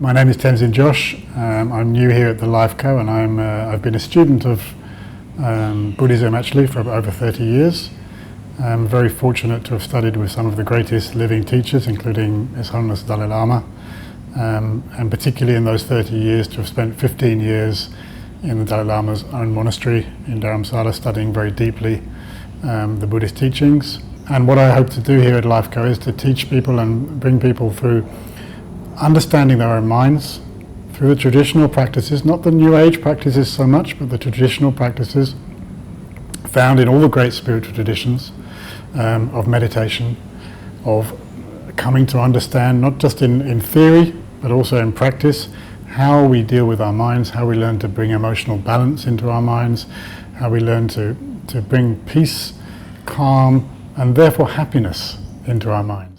My name is Tenzin Josh. I'm new here at the Life Co, and I've been a student of Buddhism actually for over 30 years. I'm very fortunate to have studied with some of the greatest living teachers, including His Holiness Dalai Lama, and particularly in those 30 years to have spent 15 years in the Dalai Lama's own monastery in Dharamsala, studying very deeply the Buddhist teachings. And what I hope to do here at Life Co is to teach people and bring people through understanding their own minds through the traditional practices, not the New Age practices so much, but the traditional practices found in all the great spiritual traditions of meditation, of coming to understand, not just in theory, but also in practice, how we deal with our minds, how we learn to bring emotional balance into our minds, how we learn to bring peace, calm, and therefore happiness into our minds.